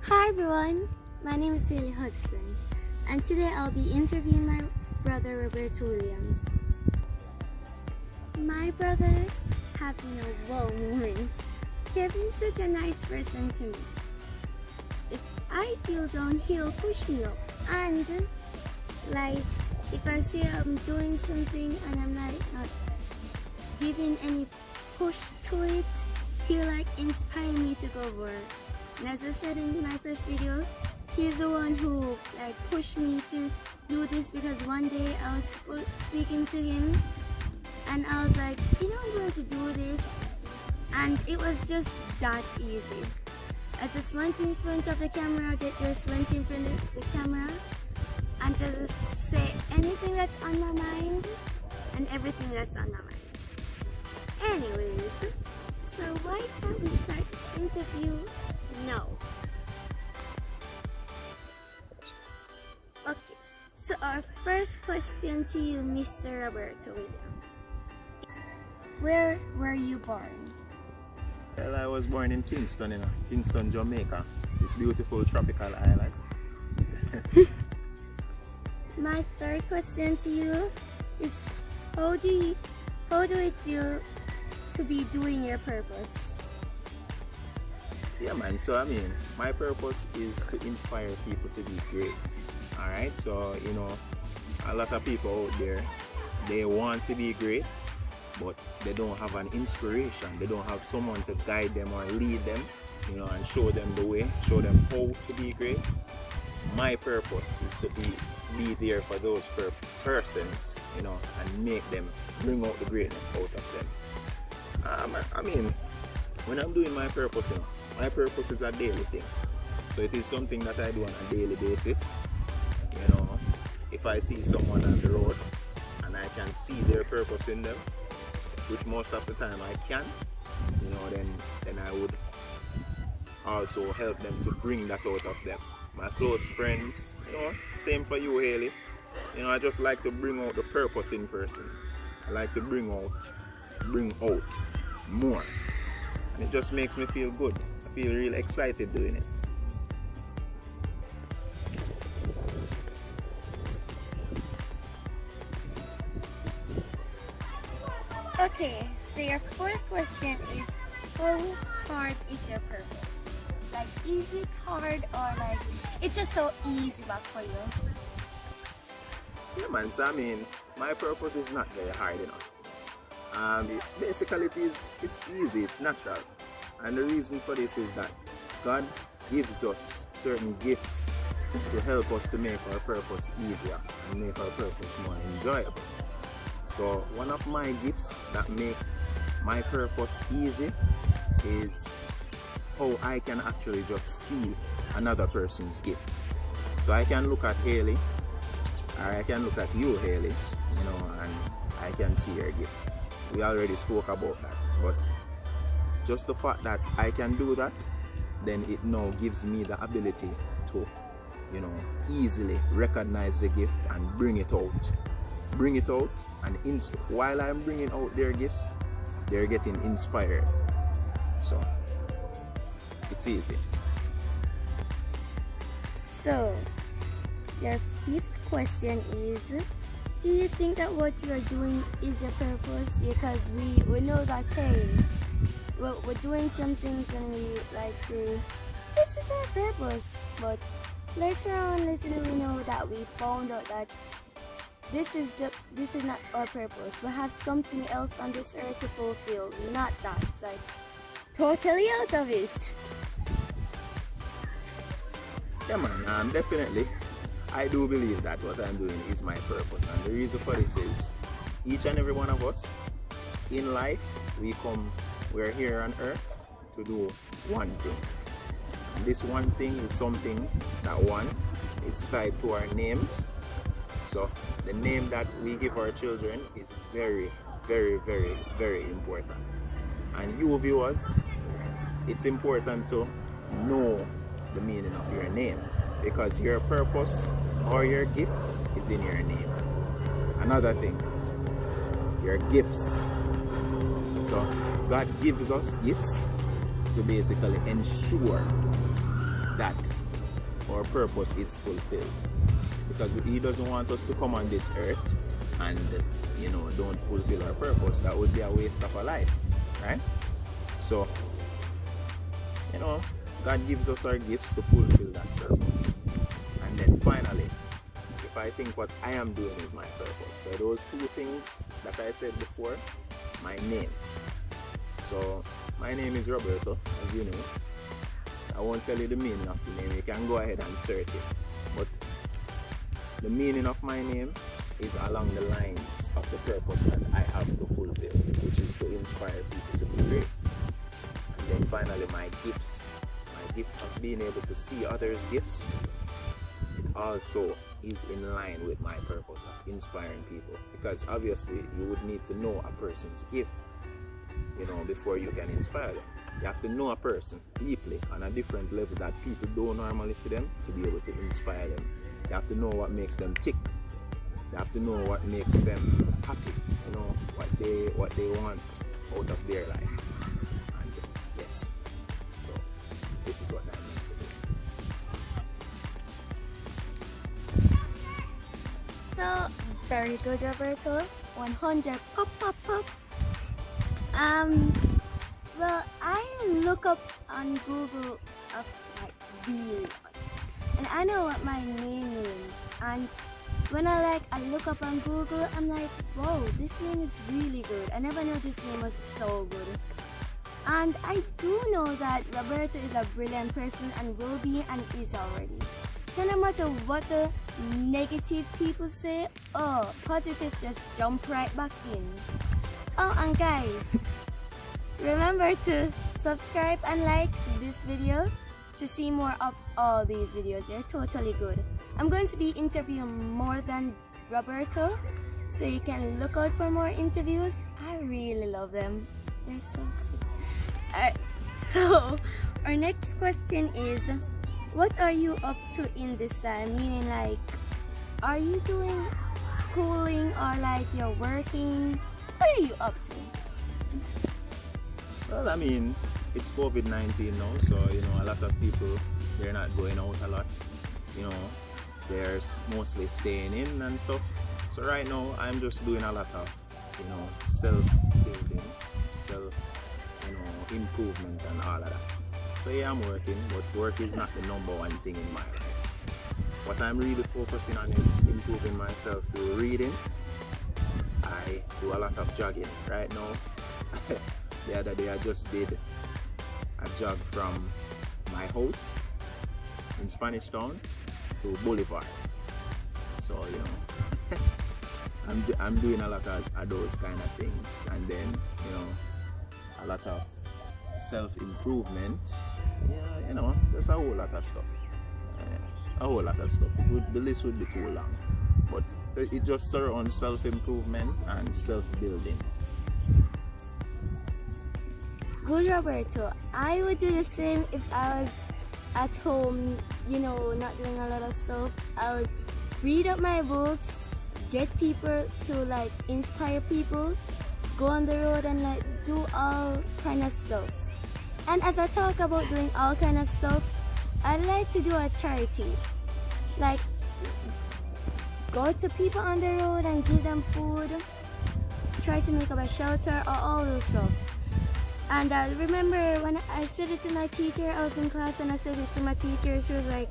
Hi everyone, my name is Kahailey Hudson, and today I'll be interviewing my brother Roberto Williams. My brother have been a wow moment. He has been such a nice person to me. If I feel down, he'll push me up, and like if I see I'm doing something and I'm like not giving any push to it, he'll like inspire me to go forward. And as I said in my first video, he's the one who like pushed me to do this, because one day I was speaking to him and I was like, you know, I'm going to do this, and it was just that easy. I just went in front of the camera, get dressed, went in front of the camera and just say anything that's on my mind and everything that's on my mind. Anyways, so why can't we start the interview now? Okay, so our first question to you, Mr. Roberto Williams. Where were you born? Well, I was born in Kingston, Kingston, Jamaica. This beautiful tropical island. My third question to you is, how do it feel to be doing your purpose? Yeah man, so I mean, my purpose is to inspire people to be great. Alright, so you know, a lot of people out there, they want to be great, but they don't have an inspiration. They don't have someone to guide them or lead them, you know, and show them the way, show them how to be great. My purpose is to be there for those persons, you know, and make them bring out the greatness out of them. I mean, when I'm doing my purpose, you know, my purpose is a daily thing. So it is something that I do on a daily basis. You know, if I see someone on the road and I can see their purpose in them, which most of the time I can, you know, then I would also help them to bring that out of them. My close friends, you know, same for you, Kahailey. You know, I just like to bring out the purpose in persons. I like to bring out more. And it just makes me feel good. I feel really excited doing it. Okay, so your fourth question is, how hard is your purpose? Like, is it hard, or like it's just so easy back for you? Yeah man, so I mean, my purpose is not very hard enough. Basically it's easy, it's natural. And the reason for this is that God gives us certain gifts to help us to make our purpose easier and make our purpose more enjoyable. So one of my gifts that make my purpose easy is how I can actually just see another person's gift. So I can look at Kahailey, or I can look at you, Kahailey, you know, and I can see your gift. We already spoke about that, but just the fact that I can do that, then it now gives me the ability to, you know, easily recognize the gift and bring it out, and while I'm bringing out their gifts, they're getting inspired. So it's easy. So your fifth question is, do you think that what you are doing is your purpose? Because we know that, hey, we're doing some things and we like say, this is our purpose. But later on, we know that we found out that this is not our purpose. We have something else on this earth to fulfill. Not that. It's like totally out of it. Yeah man, definitely. I do believe that what I'm doing is my purpose, and the reason for this is each and every one of us in life, we're here on earth to do one thing. And this one thing is something that one is tied to our names. So the name that we give our children is very, very, very, very important. And you viewers, it's important to know the meaning of your name, because your purpose or your gift is in your name. Another thing, your gifts. So God gives us gifts to basically ensure that our purpose is fulfilled. Because he doesn't want us to come on this earth and, you know, don't fulfill our purpose. That would be a waste of our life, right? So, you know, God gives us our gifts to fulfill that purpose. And then finally, if I think what I am doing is my purpose. So those two things that I said before, my name. So my name is Roberto, as you know. I won't tell you the meaning of the name. You can go ahead and search it. But the meaning of my name is along the lines of the purpose that I have to fulfill, which is to inspire people to be great. And then finally, my gifts. My gift of being able to see others' gifts, it also is in line with my purpose of inspiring people. Because obviously, you would need to know a person's gift, you know, before you can inspire them. You have to know a person deeply on a different level that people don't normally see them to be able to inspire them. You have to know what makes them tick. You have to know what makes them happy, you know, what they want out of their life. And yes, so this is what I mean to do. So very good, Roberto. 100 pop pop pop. Well, I look up on Google up like really much, and I know what my name means. And when I look up on Google, I'm like, whoa, this name is really good. I never knew this name was so good. And I do know that Roberto is a brilliant person and will be and is already. So no matter what the negative people say, oh, positive just jump right back in. Oh, and guys, remember to subscribe and like this video to see more of all these videos. They're totally good. I'm going to be interviewing more than Roberto, so you can look out for more interviews. I really love them. They're so good. Alright, so our next question is, what are you up to in this time? Meaning, like, are you doing schooling or like you're working? What are you up to? Well, I mean, it's COVID-19 now, so, you know, a lot of people, they're not going out a lot. You know, they're mostly staying in and stuff. So right now, I'm just doing a lot of, you know, self-building, improvement and all of that. So yeah, I'm working, but work is not the #1 thing in my life. What I'm really focusing on is improving myself through reading. I do a lot of jogging right now. The other day I just did a jog from my house in Spanish Town to Boulevard. So, you know, I'm doing a lot of those kind of things, and then, you know, a lot of self-improvement. Yeah, you know, there's a whole lot of stuff. A whole lot of stuff. The list would be too long, but it just surrounds self-improvement and self-building. Good, Roberto. I would do the same if I was at home, you know, not doing a lot of stuff. I would read up my books, get people to like inspire people, go on the road and like do all kind of stuff. And as I talk about doing all kind of stuff, I like to do a charity. Like, go to people on the road and give them food, try to make up a shelter or all those stuff. And I remember when I said it to my teacher, I was in class and I said it to my teacher, she was like,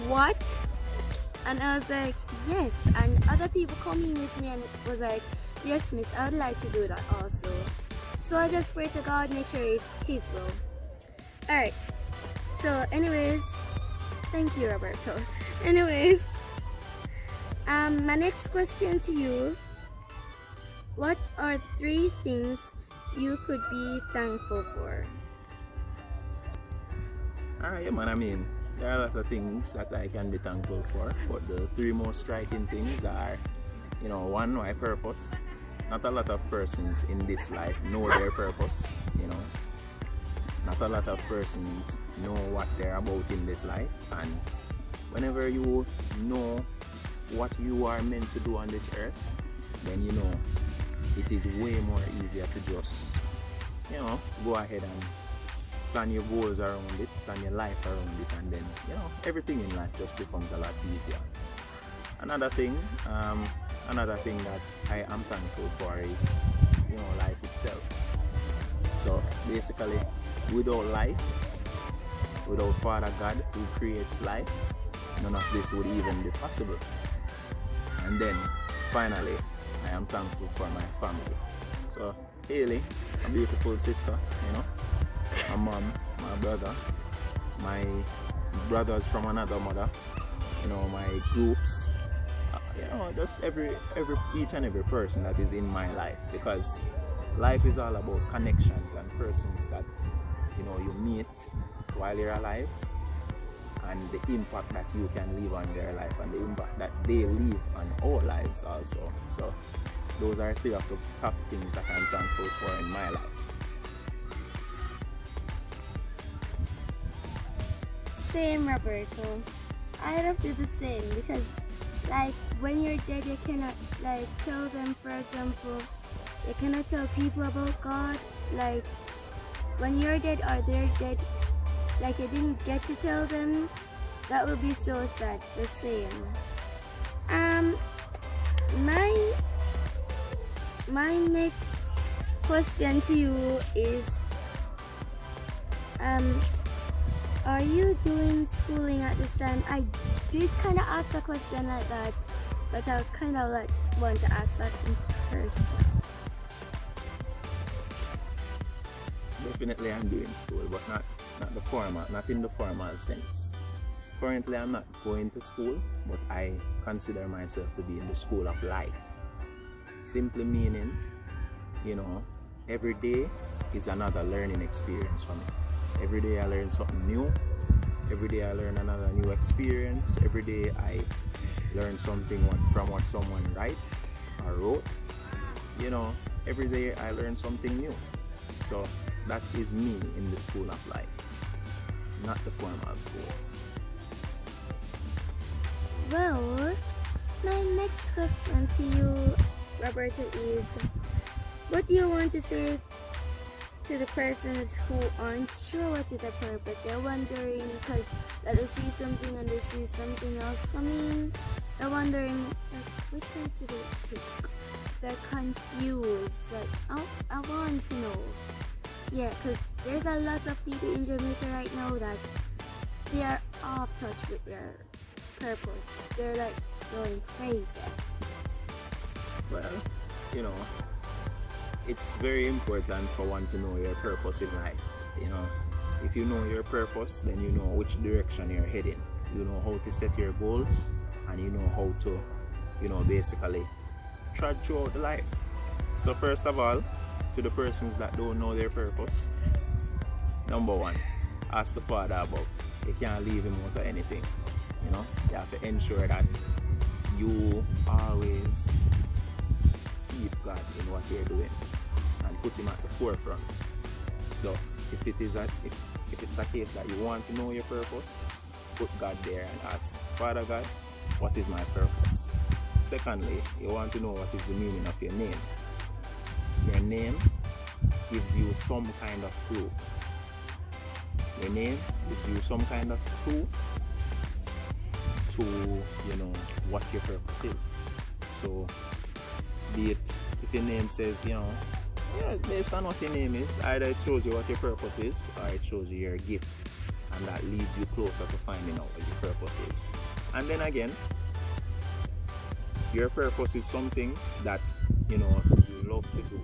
what? And I was like, yes. And other people coming with me and was like, yes, miss, I would like to do that also. So I just pray to God, make sure it's His will. Alright, so anyways, thank you, Roberto. Anyways, my next question to you, what are 3 things you could be thankful for? Alright, yeah, man, I mean, there are a lot of things that I can be thankful for, but the 3 most striking things are, you know, 1, my purpose. Not a lot of persons in this life know their purpose, you know. Not a lot of persons know what they're about in this life, and whenever you know what you are meant to do on this earth, then you know it is way more easier to just, you know, go ahead and plan your goals around it, plan your life around it, and then everything in life just becomes a lot easier. Another thing that I am thankful for is life itself. So basically, without life, without Father God who creates life, none of this would even be possible. And then finally, I am thankful for my family. So Kahailey, a beautiful sister, my mom, my brother, my brothers from another mother, my groups, just each and every person that is in my life, because life is all about connections and persons that you meet while you're alive, and the impact that you can leave on their life and the impact that they leave on our lives also. So those are three of the top things that I'm thankful for in my life. Same, Roberto. I love to do the same, because like when you're dead, you cannot like tell them, for example, you cannot tell people about God. Like when you're dead or they're dead, like you didn't get to tell them, that would be so sad. So same. My next question to you is, are you doing schooling at this time? I did kind of ask a question like that, but I kind of like want to ask that in person. Definitely I'm doing school, but not in the formal sense. Currently I'm not going to school, but I consider myself to be in the school of life. Simply meaning, every day is another learning experience for me. Every day I learn something new. Every day I learn another new experience. Every day I learn something from what someone wrote. Every day I learn something new. So that is me in the school of life, not the formal school. Well, my next question to you, Roberto, is what do you want to say to the persons who aren't sure what is the purpose? They're wondering because they see something and they see something else coming. They're wondering, like, which ones do they pick? They're confused. Like, I want to know. Yeah, because there's a lot of people in Jamaica right now that they are off touch with their purpose. They're like going crazy. Well, it's very important for one to know your purpose in life. If you know your purpose, then you know which direction you're heading. You know how to set your goals, and you know how to, basically trudge throughout the life. So first of all, to the persons that don't know their purpose, number one, ask the Father above. You can't leave him out of anything. You have to ensure that you always keep God in what you're doing and put him at the forefront. So if it's a case that you want to know your purpose, put God there and ask, Father God, what is my purpose? Secondly, you want to know what is the meaning of your name. Your name gives you some kind of clue. Your name gives you some kind of clue to what your purpose is. So be it if your name says, based on what your name is, either it shows you what your purpose is or it shows you your gift, and that leads you closer to finding out what your purpose is. And then again, your purpose is something that you love to do,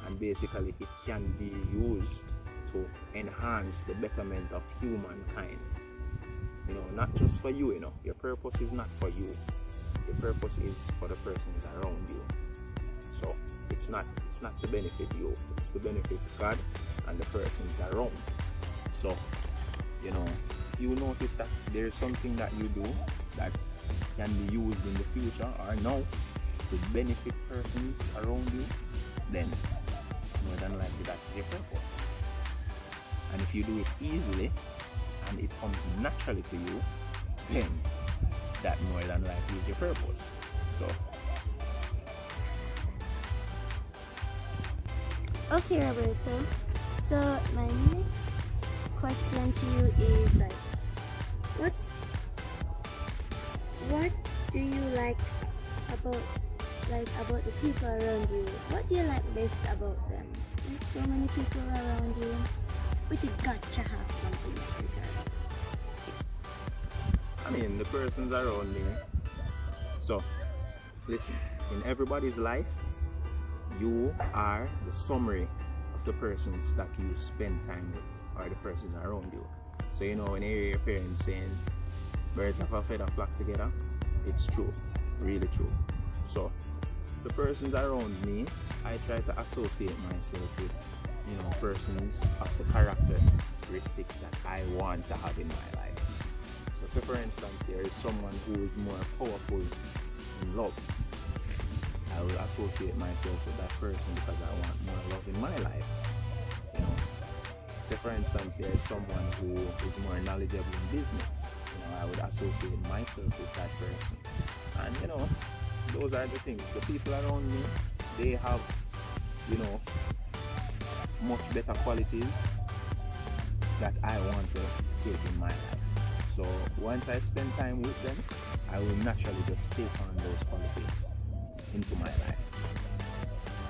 and basically it can be used to enhance the betterment of humankind. Not just for you. Your purpose is not for you. Your purpose is for the persons around you. So it's not to benefit you, it's to benefit God and the persons around. So you notice that there's something that you do that can be used in the future or now to benefit persons around you, then more than likely that's your purpose. And if you do it easily and it comes naturally to you, then that more than likely is your purpose. So okay, Roberto. So my next question to you is like, what do you like about the people around you? What do you like best about them? There's so many people around you, but you got to have something that is right. I mean, the persons around me. So, listen, in everybody's life, you are the summary of the persons that you spend time with, or the persons around you. So, you know, when you hear your parents saying, birds of a feather flock together, it's true, really true. So, the persons around me, I try to associate myself with, you know, persons of the characteristics that I want to have in my life. So, say for instance, there is someone who is more powerful in love. I will associate myself with that person because I want more love in my life. You know, say for instance, there is someone who is more knowledgeable in business. You know, I would associate myself with that person. And you know, those are the things. The people around me, they have, you know, much better qualities that I want to take in my life. So once I spend time with them, I will naturally just take on those qualities into my life.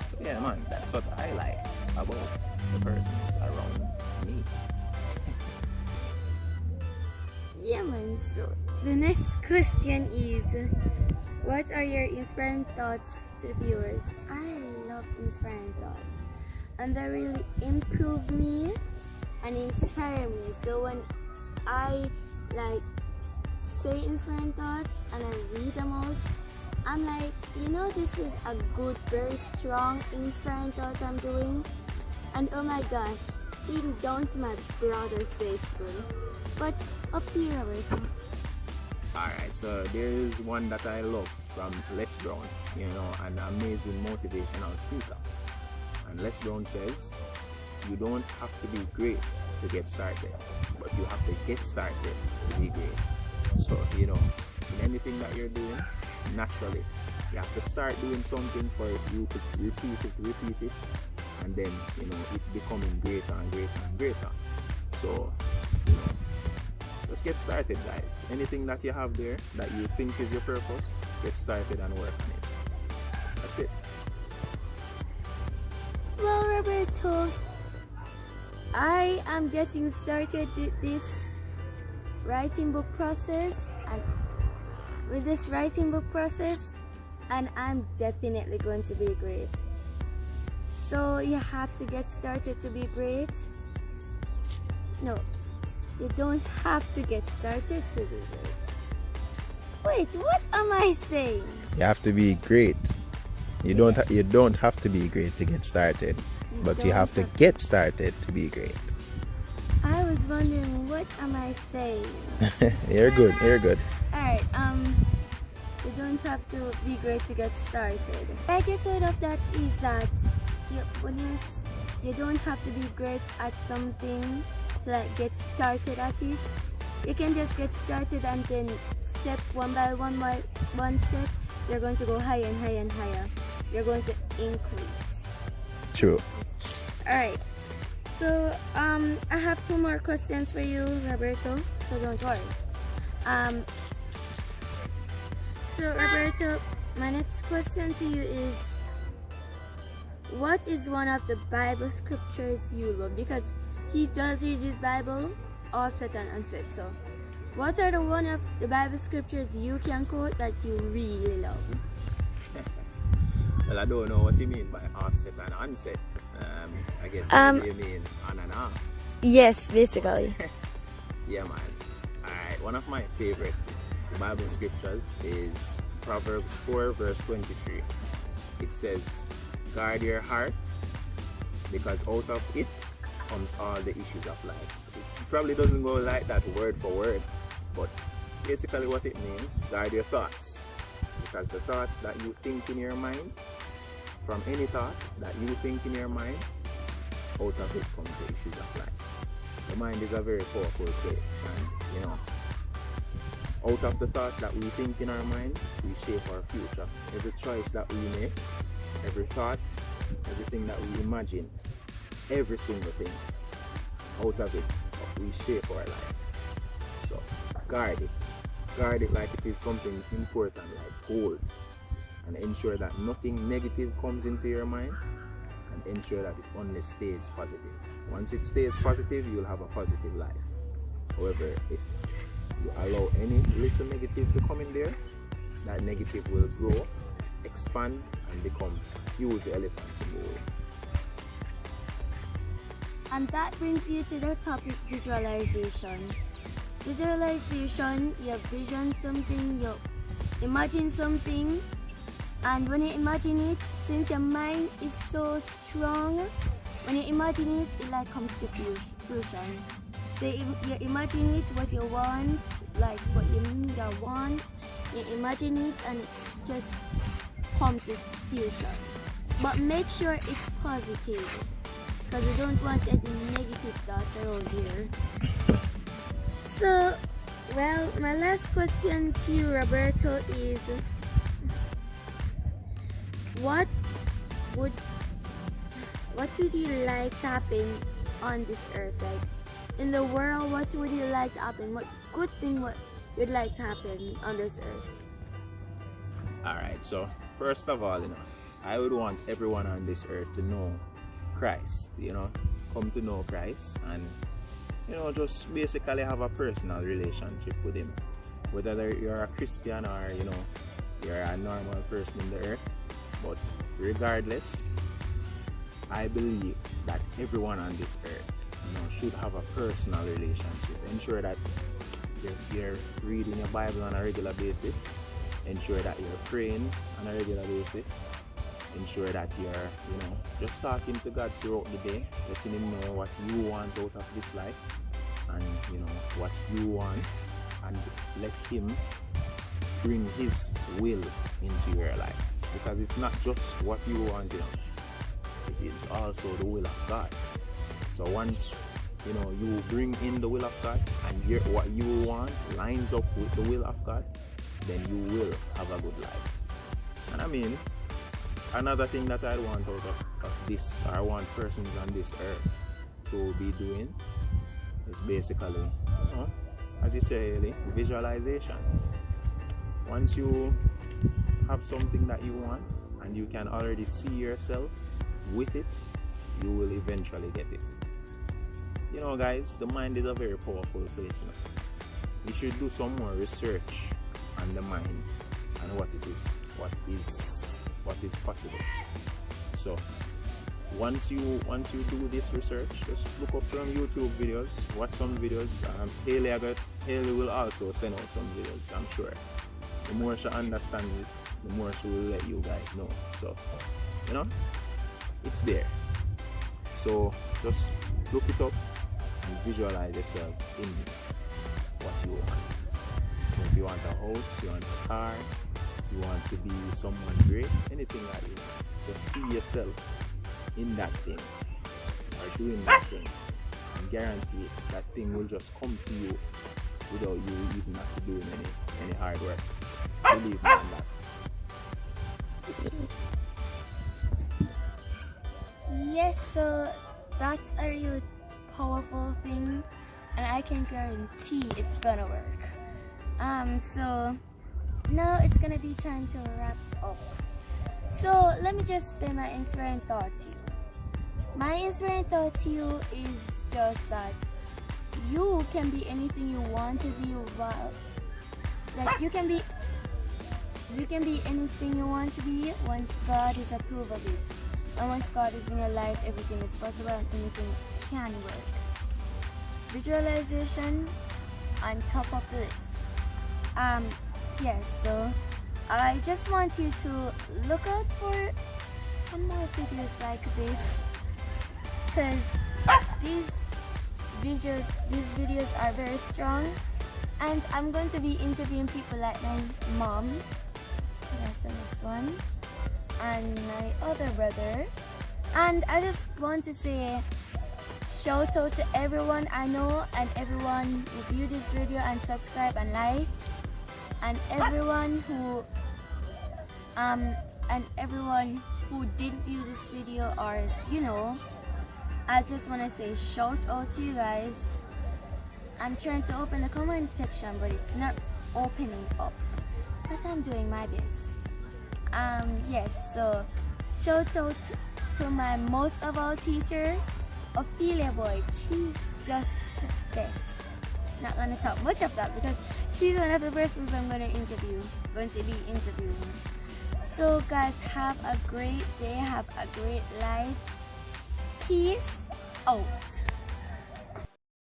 So yeah, man, that's what I like about the persons around me. Yeah, man. So the next question is, what are your inspiring thoughts to the viewers? I love inspiring thoughts, and they really improve me and inspire me. So when I like say inspiring thoughts and I read them out, I'm like, you know, this is a good, very strong, inspiring thought I'm doing. And oh my gosh, even down to my brother says good. But up to you, Roberto. Alright, so there is one that I love from Les Brown, you know, an amazing motivational speaker. And Les Brown says, you don't have to be great to get started, but you have to get started to be great. So, you know, in anything that you're doing, naturally, you have to start doing something for you to repeat it, and then, you know, it becoming greater and greater and greater. So, you know, just get started, guys. Anything that you have there that you think is your purpose, get started and work on it. That's it. Well, Roberto, I am getting started with this writing book process, and I'm definitely going to be great. So you have to get started to be great. No, you don't have to get started to be great. Wait, what am I saying? You have to be great. You don't have to be great to get started, but you have to get started to be great. I was wondering, what am I saying? You're good. You're good. Alright, you don't have to be great to get started. What I get out of that is that you don't have to be great at something to like get started at it. You can just get started, and then step one by one step, you're going to go higher and higher and higher. You're going to increase. True. Alright. So I have 2 more questions for you, Roberto. So don't worry. So Roberto, my next question to you is, what is one of the Bible scriptures you love? Because he does read his Bible offset and unset. So what are the one of the Bible scriptures you can quote that you really love? Well, I don't know what you mean by offset and unset. I guess you mean on and off. Yes, basically. Yeah, man. Alright, one of my favorite Bible scriptures is Proverbs 4 verse 23. It says, guard your heart, because out of it comes all the issues of life. It probably doesn't go like that word for word, but basically what it means, guard your thoughts, because the thoughts that you think in your mind, from any thought that you think in your mind, out of it comes the issues of life. The mind is a very powerful place, and you know, out of the thoughts that we think in our mind, we shape our future. Every choice that we make, every thought, everything that we imagine, every single thing, out of it we shape our life. So guard it. Guard it like it is something important, like gold. And ensure that nothing negative comes into your mind, and ensure that it only stays positive. Once it stays positive, you'll have a positive life. However, if you allow any little negative to come in there, that negative will grow, expand, and become a huge elephant in the room. And that brings you to the topic visualization. Visualization, you vision something, you imagine something, and when you imagine it, since your mind is so strong, when you imagine it, it like comes to fruition. So you imagine it, what you want, like what you need or want, you imagine it and it just comes to fruition. But make sure it's positive, because we don't want any negative thoughts around here. So, well, my last question to you, Roberto, is what would you like to happen on this earth? Like in the world, what would you like to happen? What good thing would you'd like to happen on this earth? Alright, so first of all, I would want everyone on this earth to know Christ, come to know Christ, and just basically have a personal relationship with him. Whether you're a Christian or you're a normal person in the earth, but regardless, I believe that everyone on this earth should have a personal relationship. Ensure that you're reading your Bible on a regular basis. Ensure that you're praying on a regular basis. Ensure that you're just talking to God throughout the day, letting him know what you want out of this life, and what you want, and let him bring his will into your life, because it's not just what you want, it is also the will of God. So once you bring in the will of God, and what you want lines up with the will of God, then you will have a good life. And I mean, another thing that I want out of this, or I want persons on this earth to be doing, is basically, as you say, Hailey, visualizations. Once you have something that you want, and you can already see yourself with it, you will eventually get it. Guys, the mind is a very powerful place. You should do some more research on the mind and what is possible. So once you do this research, just look up some YouTube videos, watch some videos. Hailey will also send out some videos, I'm sure. The more she understands it, the more she will let you guys know. So it's there. So just look it up and visualize yourself in what you want. So if you want a house, you want a car, you want to be someone great, anything that you want, just see yourself in that thing or doing that thing, and guarantee that thing will just come to you without you even have to do any hard work. Believe me on that. Yes, so that's a really powerful thing, and I can guarantee it's gonna work. So now it's gonna be time to wrap up. So let me just say my inspiring thought to you. My inspiring thought to you is just that you can be anything you want to be. Like you can be anything you want to be once God is approved of it. And once God is in your life, everything is possible and anything can work. Visualization on top of the list. Yes, so I just want you to look out for some more videos like this, because these videos are very strong, and I'm going to be interviewing people like my mom, that's the next one, and my other brother. And I just want to say shout out to everyone I know, and everyone who view this video and subscribe and like, and everyone who didn't view this video, or I just want to say shout out to you guys, I'm trying to open the comment section, but it's not opening up. But I'm doing my best. Yes, so shout out to my most of all teacher, Ophelia Boyd. She's just the best. Not gonna talk much of that because she's one of the persons I'm going to be interviewing. So guys, have a great day, have a great life. Peace out.